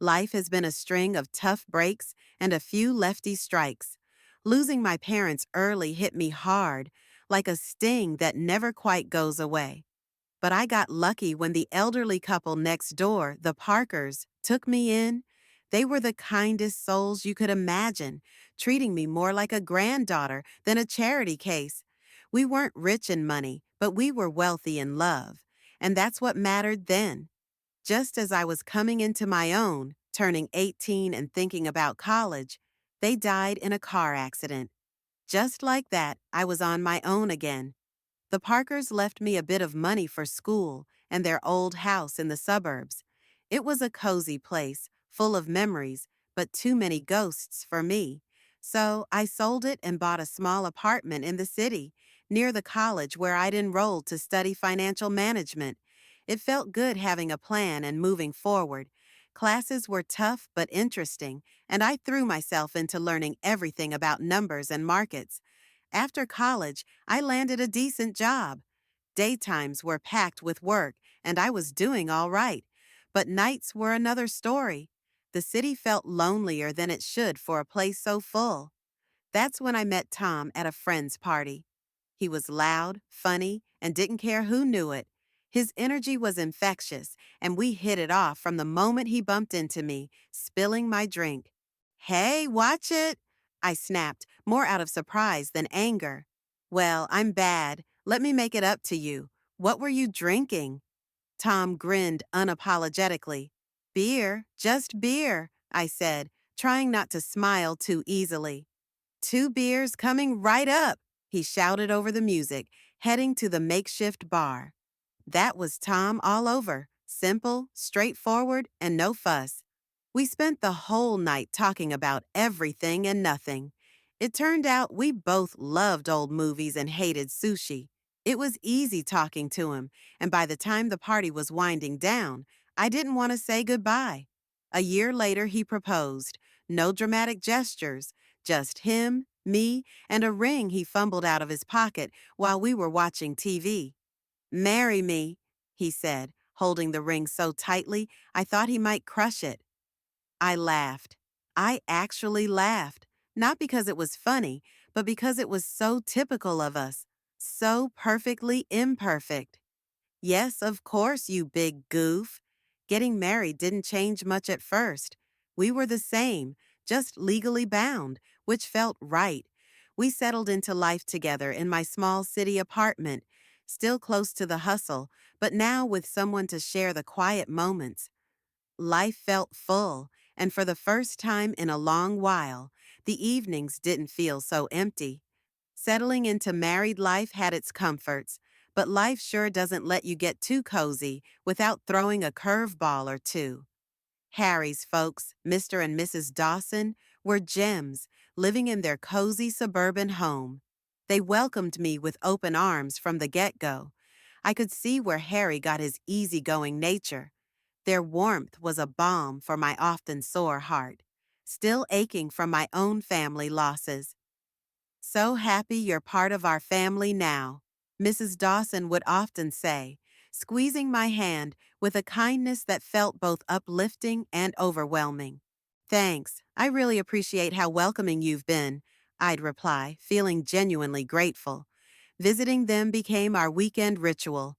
Life has been a string of tough breaks and a few lefty strikes. Losing my parents early hit me hard, like a sting that never quite goes away. But I got lucky when the elderly couple next door, the Parkers, took me in. They were the kindest souls you could imagine, treating me more like a granddaughter than a charity case. We weren't rich in money, but we were wealthy in love. And that's what mattered then. Just as I was coming into my own, turning 18 and thinking about college, they died in a car accident. Just like that, I was on my own again. The Parkers left me a bit of money for school and their old house in the suburbs. It was a cozy place, full of memories, but too many ghosts for me. So I sold it and bought a small apartment in the city, near the college where I'd enrolled to study financial management. It felt good having a plan and moving forward. Classes were tough but interesting, and I threw myself into learning everything about numbers and markets. After college, I landed a decent job. Daytimes were packed with work, and I was doing all right. But nights were another story. The city felt lonelier than it should for a place so full. That's when I met Tom at a friend's party. He was loud, funny, and didn't care who knew it. His energy was infectious, and we hit it off from the moment he bumped into me, spilling my drink. Hey, watch it! I snapped, more out of surprise than anger. Well, I'm bad. Let me make it up to you. What were you drinking? Tom grinned unapologetically. Beer, just beer, I said, trying not to smile too easily. Two beers coming right up, he shouted over the music, heading to the makeshift bar. That was Tom all over, simple, straightforward, and no fuss. We spent the whole night talking about everything and nothing. It turned out we both loved old movies and hated sushi. It was easy talking to him, and by the time the party was winding down, I didn't want to say goodbye. A year later, he proposed. No dramatic gestures, just him, me, and a ring he fumbled out of his pocket while we were watching TV. Marry me, he said, holding the ring so tightly I thought he might crush it. I laughed. I actually laughed, not because it was funny, but because it was so typical of us, so perfectly imperfect. Yes, of course, you big goof. Getting married didn't change much at first. We were the same, just legally bound, which felt right. We settled into life together in my small city apartment, still close to the hustle, but now with someone to share the quiet moments. Life felt full, and for the first time in a long while, the evenings didn't feel so empty. Settling into married life had its comforts, but life sure doesn't let you get too cozy without throwing a curveball or two. Harry's folks, Mr. and Mrs. Dawson, were gems, living in their cozy suburban home. They welcomed me with open arms from the get-go. I could see where Harry got his easygoing nature. Their warmth was a balm for my often sore heart, still aching from my own family losses. So happy you're part of our family now, Mrs. Dawson would often say, squeezing my hand with a kindness that felt both uplifting and overwhelming. Thanks, I really appreciate how welcoming you've been, I'd reply, feeling genuinely grateful. Visiting them became our weekend ritual.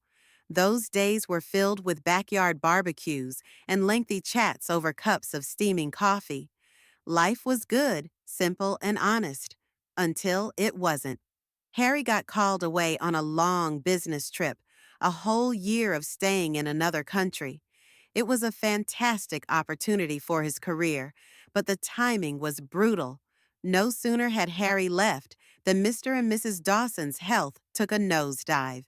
Those days were filled with backyard barbecues and lengthy chats over cups of steaming coffee. Life was good, simple, and honest, until it wasn't. Harry got called away on a long business trip, a whole year of staying in another country. It was a fantastic opportunity for his career, but the timing was brutal. No sooner had Harry left than Mr. and Mrs. Dawson's health took a nosedive.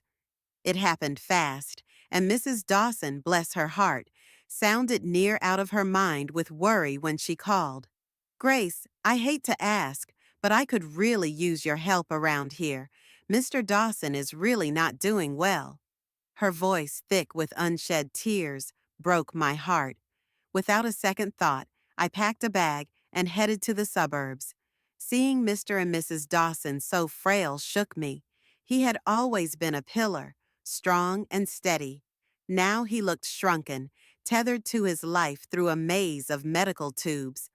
It happened fast, and Mrs. Dawson, bless her heart, sounded near out of her mind with worry when she called. Grace, I hate to ask, but I could really use your help around here. Mr. Dawson is really not doing well. Her voice, thick with unshed tears, broke my heart. Without a second thought, I packed a bag and headed to the suburbs. Seeing Mr. and Mrs. Dawson so frail shook me. He had always been a pillar, strong and steady. Now he looked shrunken, tethered to his life through a maze of medical tubes.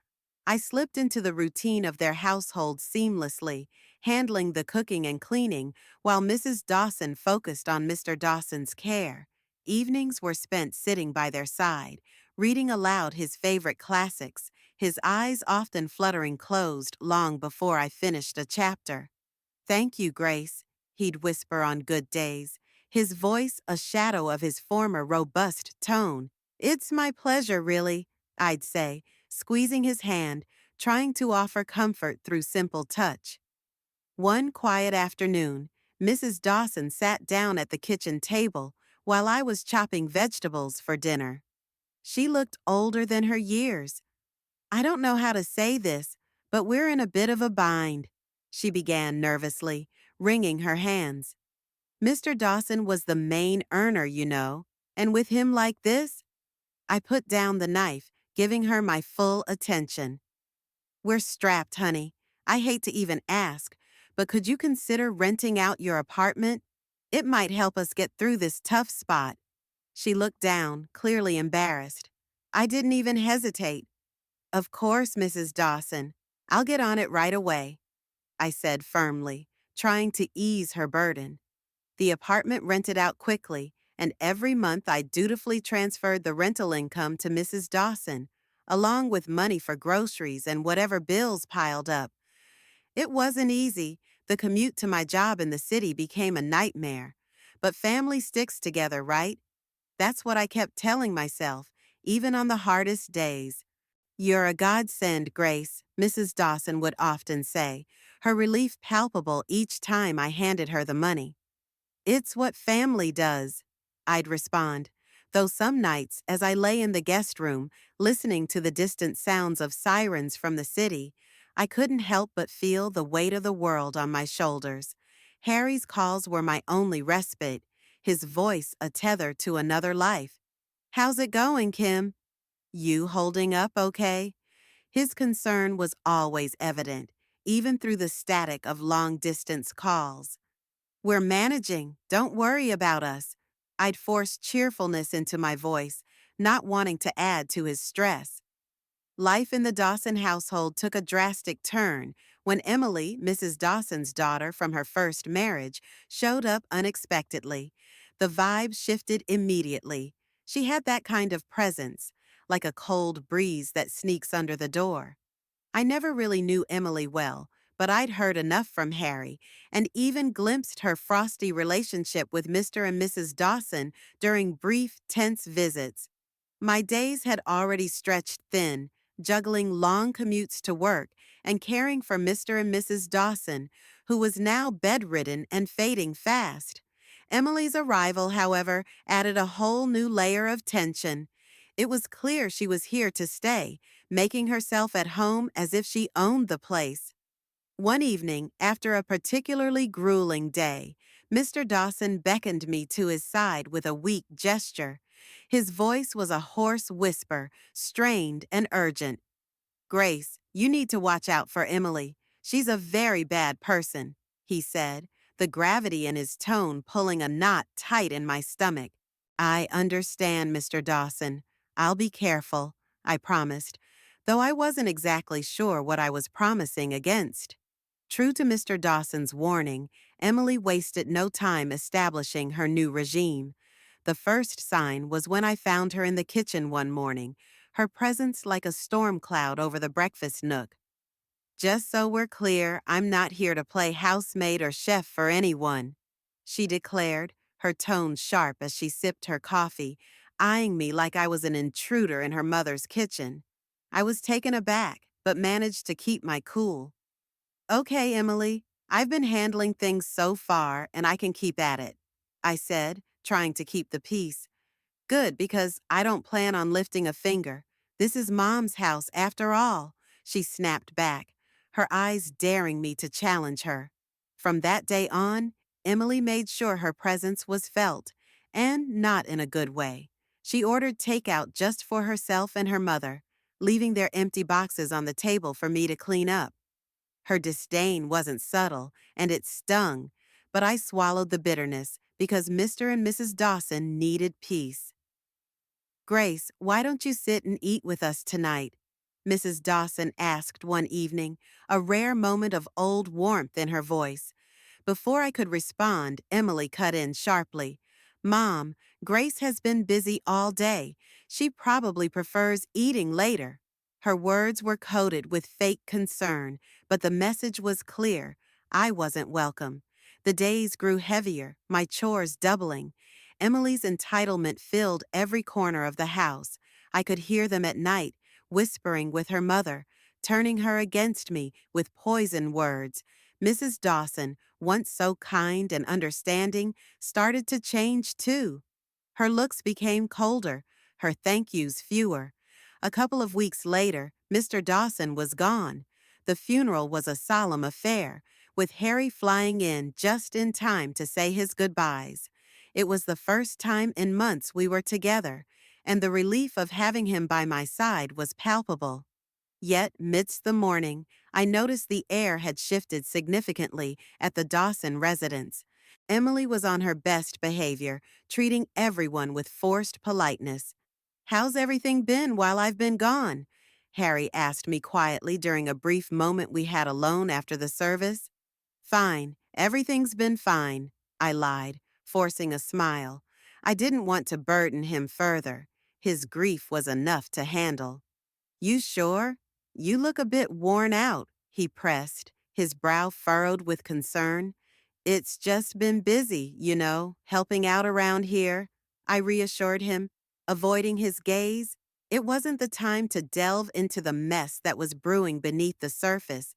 I slipped into the routine of their household seamlessly, handling the cooking and cleaning while Mrs. Dawson focused on Mr. Dawson's care. Evenings were spent sitting by their side, reading aloud his favorite classics, his eyes often fluttering closed long before I finished a chapter. "Thank you, Grace," he'd whisper on good days, his voice a shadow of his former robust tone. "It's my pleasure, really," I'd say, squeezing his hand, trying to offer comfort through simple touch. One quiet afternoon, Mrs. Dawson sat down at the kitchen table while I was chopping vegetables for dinner. She looked older than her years. "I don't know how to say this, but we're in a bit of a bind," she began nervously, wringing her hands. "Mr. Dawson was the main earner, you know, and with him like this," I put down the knife, giving her my full attention. "We're strapped, honey. I hate to even ask, but could you consider renting out your apartment? It might help us get through this tough spot." She looked down, clearly embarrassed. I didn't even hesitate. "Of course, Mrs. Dawson. I'll get on it right away," I said firmly, trying to ease her burden. The apartment rented out quickly, and every month I dutifully transferred the rental income to Mrs. Dawson, along with money for groceries and whatever bills piled up. It wasn't easy. The commute to my job in the city became a nightmare. But family sticks together, right? That's what I kept telling myself, even on the hardest days. "You're a godsend, Grace," Mrs. Dawson would often say, her relief palpable each time I handed her the money. "It's what family does," I'd respond, though some nights, as I lay in the guest room, listening to the distant sounds of sirens from the city, I couldn't help but feel the weight of the world on my shoulders. Harry's calls were my only respite, his voice a tether to another life. "How's it going, Kim? You holding up okay?" His concern was always evident, even through the static of long-distance calls. "We're managing. Don't worry about us." I'd force cheerfulness into my voice, not wanting to add to his stress. Life in the Dawson household took a drastic turn when Emily, Mrs. Dawson's daughter from her first marriage, showed up unexpectedly. The vibe shifted immediately. She had that kind of presence, like a cold breeze that sneaks under the door. I never really knew Emily well, but I'd heard enough from Harry and even glimpsed her frosty relationship with Mr. and Mrs. Dawson during brief, tense visits. My days had already stretched thin, juggling long commutes to work and caring for Mr. and Mrs. Dawson, who was now bedridden and fading fast. Emily's arrival, however, added a whole new layer of tension. It was clear she was here to stay, making herself at home as if she owned the place. One evening, after a particularly grueling day, Mr. Dawson beckoned me to his side with a weak gesture. His voice was a hoarse whisper, strained and urgent. "Grace, you need to watch out for Emily. She's a very bad person," he said, the gravity in his tone pulling a knot tight in my stomach. "I understand, Mr. Dawson. I'll be careful," I promised, though I wasn't exactly sure what I was promising against. True to Mr. Dawson's warning, Emily wasted no time establishing her new regime. The first sign was when I found her in the kitchen one morning, her presence like a storm cloud over the breakfast nook. "Just so we're clear, I'm not here to play housemaid or chef for anyone," she declared, her tone sharp as she sipped her coffee, eyeing me like I was an intruder in her mother's kitchen. I was taken aback, but managed to keep my cool. "Okay, Emily, I've been handling things so far, and I can keep at it," I said, trying to keep the peace. "Good, because I don't plan on lifting a finger. This is Mom's house, after all," she snapped back, her eyes daring me to challenge her. From that day on, Emily made sure her presence was felt, and not in a good way. She ordered takeout just for herself and her mother, leaving their empty boxes on the table for me to clean up. Her disdain wasn't subtle, and it stung, but I swallowed the bitterness because Mr. and Mrs. Dawson needed peace. Grace, why don't you sit and eat with us tonight? Mrs. Dawson asked one evening, a rare moment of old warmth in her voice. Before I could respond, Emily cut in sharply. Mom, Grace has been busy all day. She probably prefers eating later. Her words were coated with fake concern, but the message was clear. I wasn't welcome. The days grew heavier, my chores doubling. Emily's entitlement filled every corner of the house. I could hear them at night, whispering with her mother, turning her against me with poison words. Mrs. Dawson, once so kind and understanding, started to change too. Her looks became colder, her thank yous fewer. A couple of weeks later, Mr. Dawson was gone. The funeral was a solemn affair, with Harry flying in just in time to say his goodbyes. It was the first time in months we were together, and the relief of having him by my side was palpable. Yet, midst the mourning, I noticed the air had shifted significantly at the Dawson residence. Emily was on her best behavior, treating everyone with forced politeness. How's everything been while I've been gone? Harry asked me quietly during a brief moment we had alone after the service. Fine, everything's been fine, I lied, forcing a smile. I didn't want to burden him further. His grief was enough to handle. You sure? You look a bit worn out, he pressed, his brow furrowed with concern. It's just been busy, helping out around here, I reassured him, avoiding his gaze. It wasn't the time to delve into the mess that was brewing beneath the surface.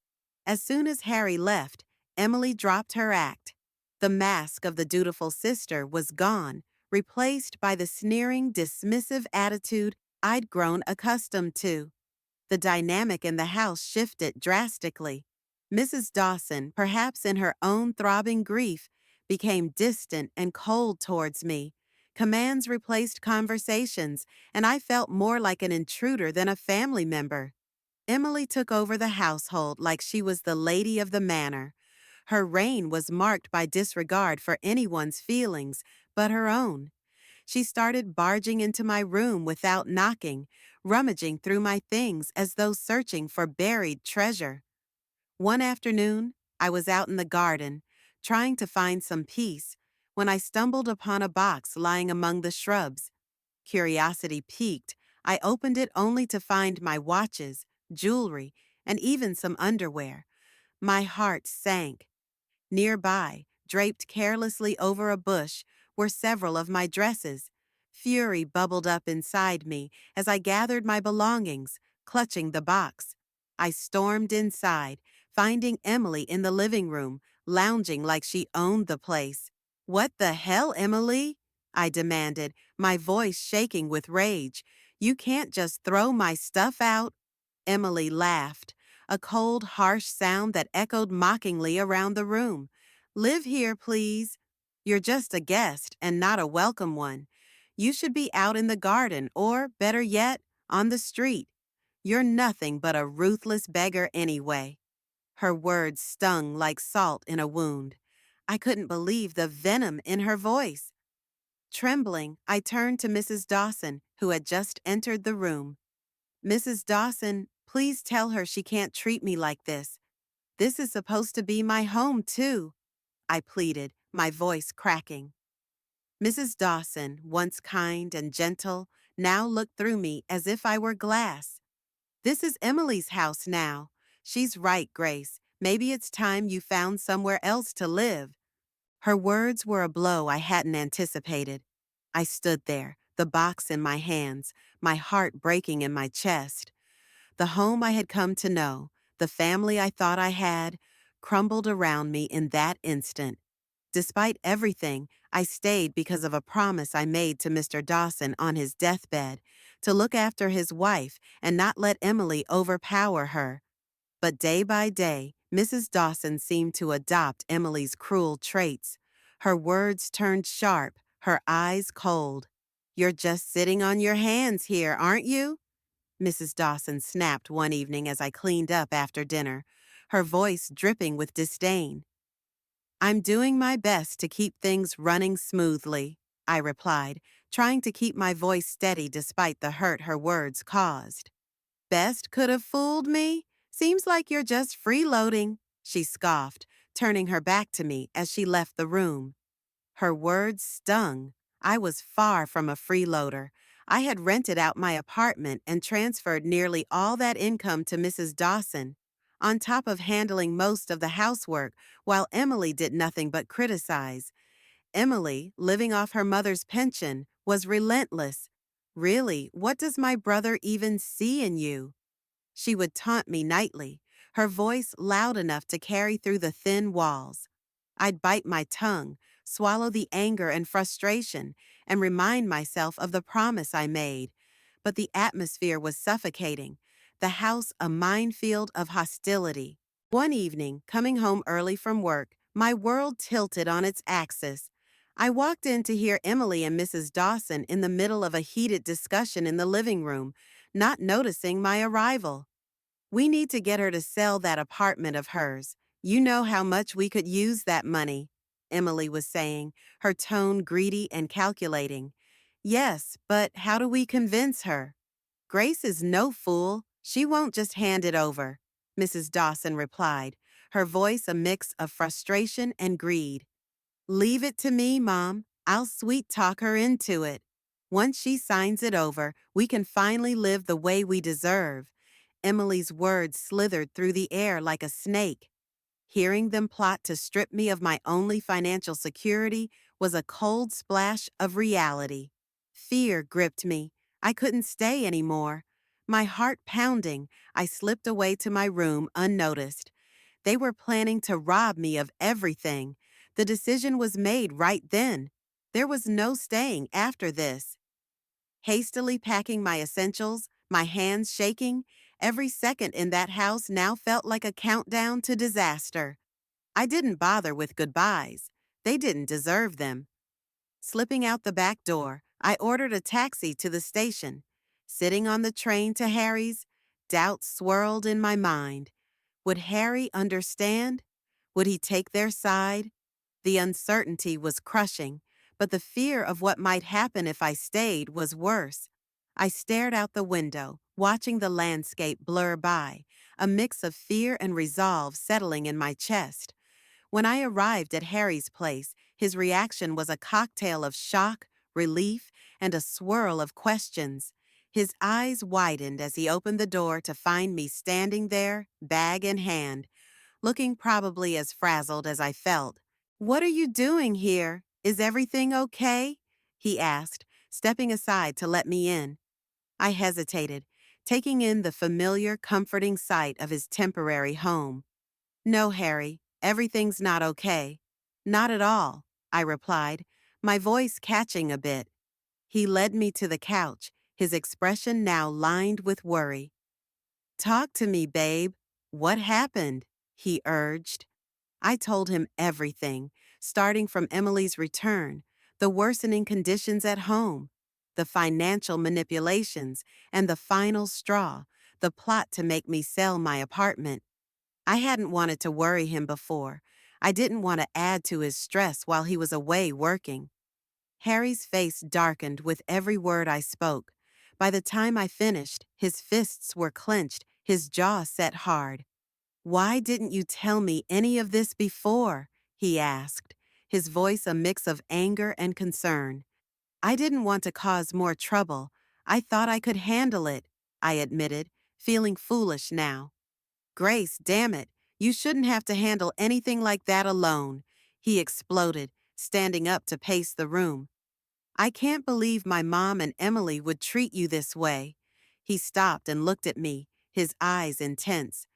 As soon as Harry left, Emily dropped her act. The mask of the dutiful sister was gone, replaced by the sneering, dismissive attitude I'd grown accustomed to. The dynamic in the house shifted drastically. Mrs. Dawson, perhaps in her own throbbing grief, became distant and cold towards me. Commands replaced conversations, and I felt more like an intruder than a family member. Emily took over the household like she was the lady of the manor. Her reign was marked by disregard for anyone's feelings but her own. She started barging into my room without knocking, rummaging through my things as though searching for buried treasure. One afternoon, I was out in the garden, trying to find some peace, when I stumbled upon a box lying among the shrubs. Curiosity piqued, I opened it only to find my watches, jewelry, and even some underwear. My heart sank. Nearby, draped carelessly over a bush, were several of my dresses. Fury bubbled up inside me as I gathered my belongings, clutching the box. I stormed inside, finding Emily in the living room, lounging like she owned the place. "What the hell, Emily?" I demanded, my voice shaking with rage. "You can't just throw my stuff out." Emily laughed, a cold, harsh sound that echoed mockingly around the room. "Live here, please. You're just a guest and not a welcome one. You should be out in the garden or, better yet, on the street. You're nothing but a ruthless beggar anyway." Her words stung like salt in a wound. I couldn't believe the venom in her voice. Trembling, I turned to Mrs. Dawson, who had just entered the room. "Mrs. Dawson, please tell her she can't treat me like this. This is supposed to be my home, too," I pleaded, my voice cracking. Mrs. Dawson, once kind and gentle, now looked through me as if I were glass. "This is Emily's house now. She's right, Grace. Maybe it's time you found somewhere else to live." Her words were a blow I hadn't anticipated. I stood there, the box in my hands, my heart breaking in my chest. The home I had come to know, the family I thought I had, crumbled around me in that instant. Despite everything, I stayed because of a promise I made to Mr. Dawson on his deathbed, to look after his wife and not let Emily overpower her. But day by day, Mrs. Dawson seemed to adopt Emily's cruel traits. Her words turned sharp, her eyes cold. "You're just sitting on your hands here, aren't you?" Mrs. Dawson snapped one evening as I cleaned up after dinner, her voice dripping with disdain. "I'm doing my best to keep things running smoothly," I replied, trying to keep my voice steady despite the hurt her words caused. Best could have fooled me? Seems like you're just freeloading, she scoffed, turning her back to me as she left the room. Her words stung. I was far from a freeloader. I had rented out my apartment and transferred nearly all that income to Mrs. Dawson, on top of handling most of the housework while Emily did nothing but criticize. Emily, living off her mother's pension, was relentless. Really, what does my brother even see in you? She would taunt me nightly, her voice loud enough to carry through the thin walls. I'd bite my tongue, swallow the anger and frustration, and remind myself of the promise I made. But the atmosphere was suffocating, the house a minefield of hostility. One evening, coming home early from work, my world tilted on its axis. I walked in to hear Emily and Mrs. Dawson in the middle of a heated discussion in the living room, not noticing my arrival. We need to get her to sell that apartment of hers. You know how much we could use that money, Emily was saying, her tone greedy and calculating. Yes, but how do we convince her? Grace is no fool. She won't just hand it over, Mrs. Dawson replied, her voice a mix of frustration and greed. Leave it to me, Mom. I'll sweet talk her into it. Once she signs it over, we can finally live the way we deserve. Emily's words slithered through the air like a snake. Hearing them plot to strip me of my only financial security was a cold splash of reality. Fear gripped me. I couldn't stay anymore. My heart pounding, I slipped away to my room unnoticed. They were planning to rob me of everything. The decision was made right then. There was no staying after this. Hastily packing my essentials, my hands shaking, every second in that house now felt like a countdown to disaster. I didn't bother with goodbyes. They didn't deserve them. Slipping out the back door, I ordered a taxi to the station. Sitting on the train to Harry's, doubts swirled in my mind. Would Harry understand? Would he take their side? The uncertainty was crushing, but the fear of what might happen if I stayed was worse. I stared out the window, watching the landscape blur by, a mix of fear and resolve settling in my chest. When I arrived at Harry's place, his reaction was a cocktail of shock, relief, and a swirl of questions. His eyes widened as he opened the door to find me standing there, bag in hand, looking probably as frazzled as I felt. "What are you doing here? Is everything okay?" he asked, stepping aside to let me in. I hesitated, taking in the familiar, comforting sight of his temporary home. "No, Harry, everything's not okay." "Not at all," I replied, my voice catching a bit. He led me to the couch, his expression now lined with worry. "Talk to me, babe. What happened?" he urged. I told him everything, starting from Emily's return, the worsening conditions at home, the financial manipulations, and the final straw, the plot to make me sell my apartment. I hadn't wanted to worry him before. I didn't want to add to his stress while he was away working. Harry's face darkened with every word I spoke. By the time I finished, his fists were clenched, his jaw set hard. "Why didn't you tell me any of this before?" he asked, his voice a mix of anger and concern. "I didn't want to cause more trouble. I thought I could handle it," I admitted, feeling foolish now. "Grace, damn it, you shouldn't have to handle anything like that alone," he exploded, standing up to pace the room. "I can't believe my mom and Emily would treat you this way." He stopped and looked at me, his eyes intense.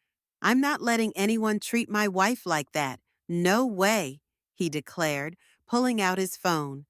"I'm not letting anyone treat my wife like that. No way," he declared, pulling out his phone.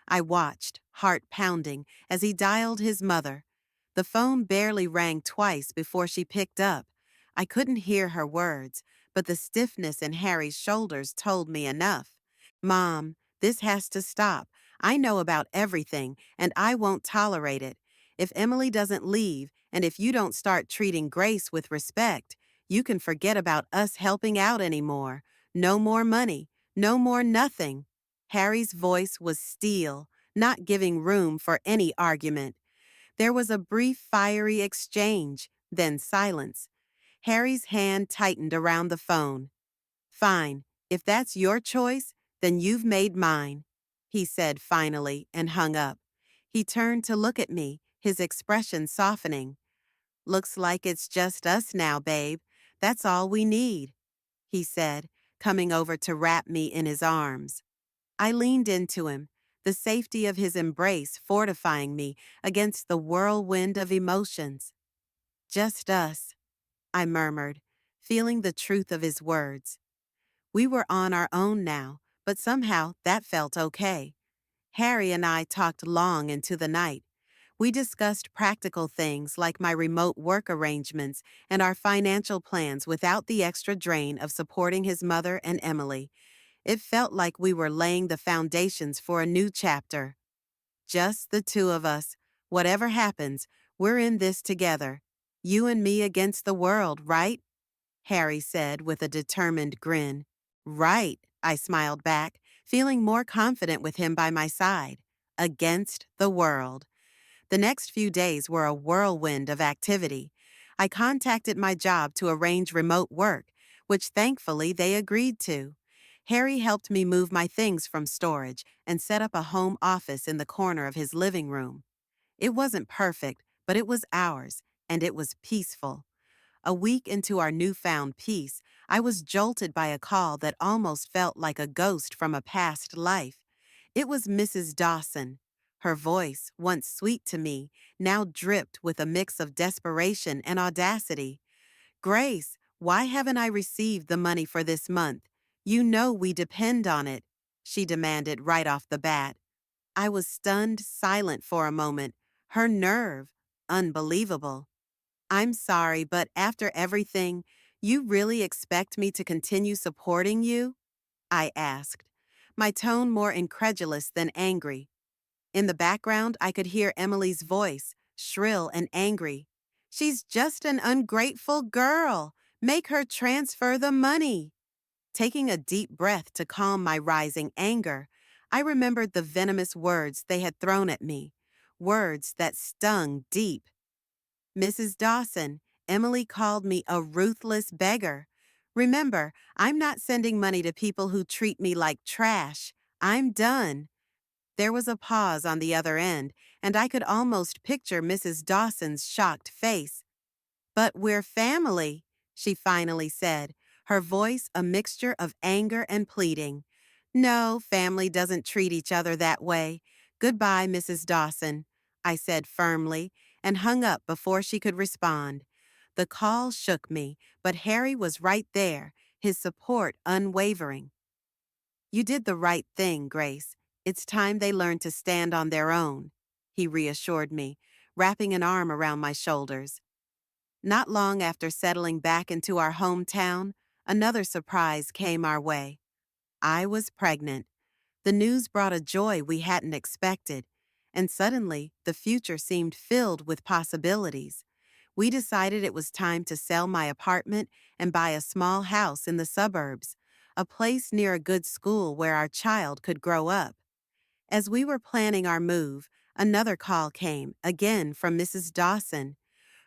I watched, heart pounding, as he dialed his mother. The phone barely rang twice before she picked up. I couldn't hear her words, but the stiffness in Harry's shoulders told me enough. "Mom, this has to stop. I know about everything, and I won't tolerate it. If Emily doesn't leave, and if you don't start treating Grace with respect, you can forget about us helping out anymore. No more money. No more nothing." Harry's voice was steel, not giving room for any argument. There was a brief fiery exchange, then silence. Harry's hand tightened around the phone. Fine, if that's your choice, then you've made mine, he said finally and hung up. He turned to look at me, his expression softening. Looks like it's just us now, babe. That's all we need, he said, coming over to wrap me in his arms. I leaned into him, the safety of his embrace fortifying me against the whirlwind of emotions. Just us, I murmured, feeling the truth of his words. We were on our own now, but somehow that felt okay. Harry and I talked long into the night. We discussed practical things like my remote work arrangements and our financial plans without the extra drain of supporting his mother and Emily. It felt like we were laying the foundations for a new chapter. Just the two of us. Whatever happens, we're in this together. You and me against the world, right? Harry said with a determined grin. Right, I smiled back, feeling more confident with him by my side. Against the world. The next few days were a whirlwind of activity. I contacted my job to arrange remote work, which thankfully they agreed to. Harry helped me move my things from storage and set up a home office in the corner of his living room. It wasn't perfect, but it was ours, and it was peaceful. A week into our newfound peace, I was jolted by a call that almost felt like a ghost from a past life. It was Mrs. Dawson. Her voice, once sweet to me, now dripped with a mix of desperation and audacity. Grace, why haven't I received the money for this month? You know we depend on it, she demanded right off the bat. I was stunned silent for a moment. Her nerve, unbelievable. I'm sorry, but after everything, you really expect me to continue supporting you? I asked, my tone more incredulous than angry. In the background, I could hear Emily's voice, shrill and angry. She's just an ungrateful girl. Make her transfer the money. Taking a deep breath to calm my rising anger, I remembered the venomous words they had thrown at me, words that stung deep. Mrs. Dawson, Emily called me a ruthless beggar. Remember, I'm not sending money to people who treat me like trash. I'm done. There was a pause on the other end, and I could almost picture Mrs. Dawson's shocked face. But we're family, she finally said, her voice a mixture of anger and pleading. No, family doesn't treat each other that way. Goodbye, Mrs. Dawson, I said firmly, and hung up before she could respond. The call shook me, but Harry was right there, his support unwavering. You did the right thing, Grace. It's time they learned to stand on their own, he reassured me, wrapping an arm around my shoulders. Not long after settling back into our hometown, another surprise came our way. I was pregnant. The news brought a joy we hadn't expected, and suddenly the future seemed filled with possibilities. We decided it was time to sell my apartment and buy a small house in the suburbs, a place near a good school where our child could grow up. As we were planning our move, another call came, again from Mrs. Dawson.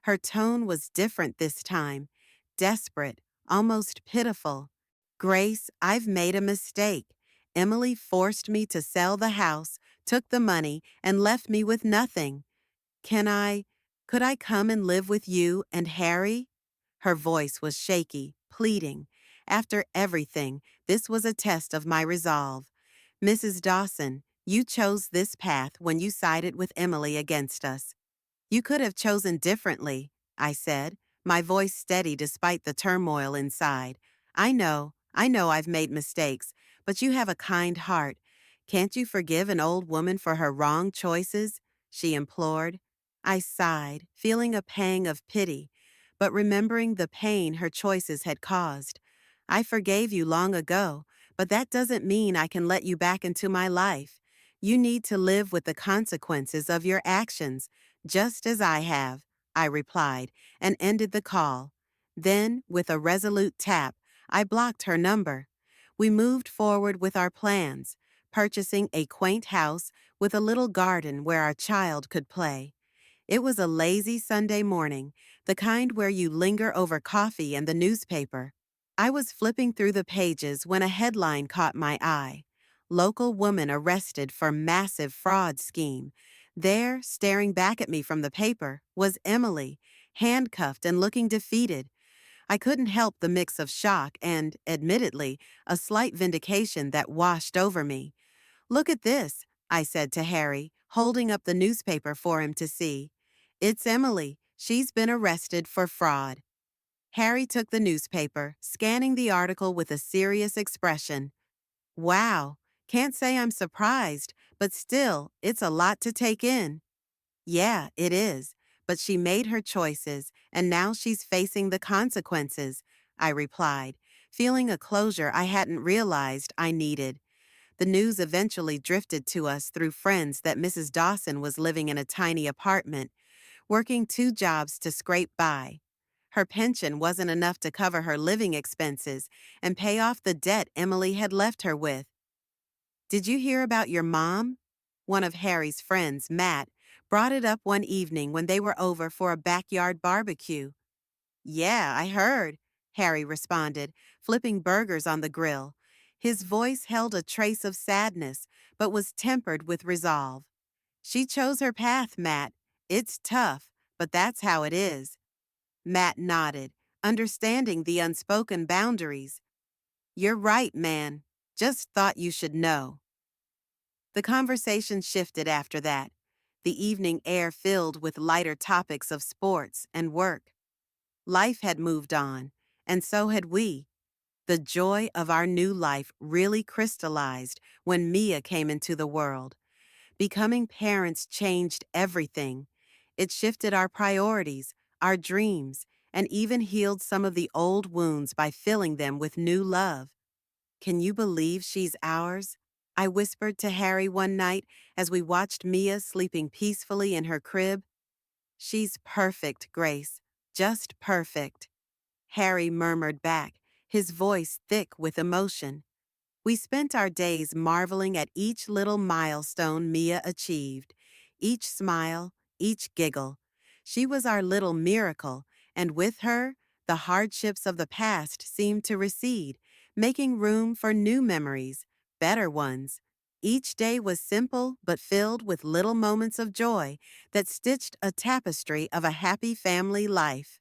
Her tone was different this time, desperate, almost pitiful. Grace, I've made a mistake. Emily forced me to sell the house, took the money, and left me with nothing. Could I come and live with you and Harry? Her voice was shaky, pleading. After everything, this was a test of my resolve. Mrs. Dawson, you chose this path when you sided with Emily against us. You could have chosen differently, I said, my voice steady despite the turmoil inside. I know I've made mistakes, but you have a kind heart. Can't you forgive an old woman for her wrong choices? She implored. I sighed, feeling a pang of pity, but remembering the pain her choices had caused. I forgave you long ago, but that doesn't mean I can let you back into my life. You need to live with the consequences of your actions, just as I have, I replied, and ended the call. Then, with a resolute tap, I blocked her number. We moved forward with our plans, purchasing a quaint house with a little garden where our child could play. It was a lazy Sunday morning, the kind where you linger over coffee and the newspaper. I was flipping through the pages when a headline caught my eye. Local woman arrested for massive fraud scheme. There, staring back at me from the paper, was Emily, handcuffed and looking defeated. I couldn't help the mix of shock and, admittedly, a slight vindication that washed over me. "Look at this," I said to Harry, holding up the newspaper for him to see. "It's Emily. She's been arrested for fraud." Harry took the newspaper, scanning the article with a serious expression. "Wow, can't say I'm surprised, but still, it's a lot to take in." "Yeah, it is, but she made her choices, and now she's facing the consequences," I replied, feeling a closure I hadn't realized I needed. The news eventually drifted to us through friends that Mrs. Dawson was living in a tiny apartment, working 2 jobs to scrape by. Her pension wasn't enough to cover her living expenses and pay off the debt Emily had left her with. "Did you hear about your mom?" One of Harry's friends, Matt, brought it up one evening when they were over for a backyard barbecue. "Yeah, I heard," Harry responded, flipping burgers on the grill. His voice held a trace of sadness, but was tempered with resolve. "She chose her path, Matt. It's tough, but that's how it is." Matt nodded, understanding the unspoken boundaries. "You're right, man. Just thought you should know." The conversation shifted after that, the evening air filled with lighter topics of sports and work. Life had moved on, and so had we. The joy of our new life really crystallized when Mia came into the world. Becoming parents changed everything. It shifted our priorities, our dreams, and even healed some of the old wounds by filling them with new love. "Can you believe she's ours?" I whispered to Harry one night as we watched Mia sleeping peacefully in her crib. "She's perfect, Grace. Just perfect." Harry murmured back, his voice thick with emotion. We spent our days marveling at each little milestone Mia achieved, each smile, each giggle. She was our little miracle, and with her, the hardships of the past seemed to recede, making room for new memories, better ones. Each day was simple but filled with little moments of joy that stitched a tapestry of a happy family life.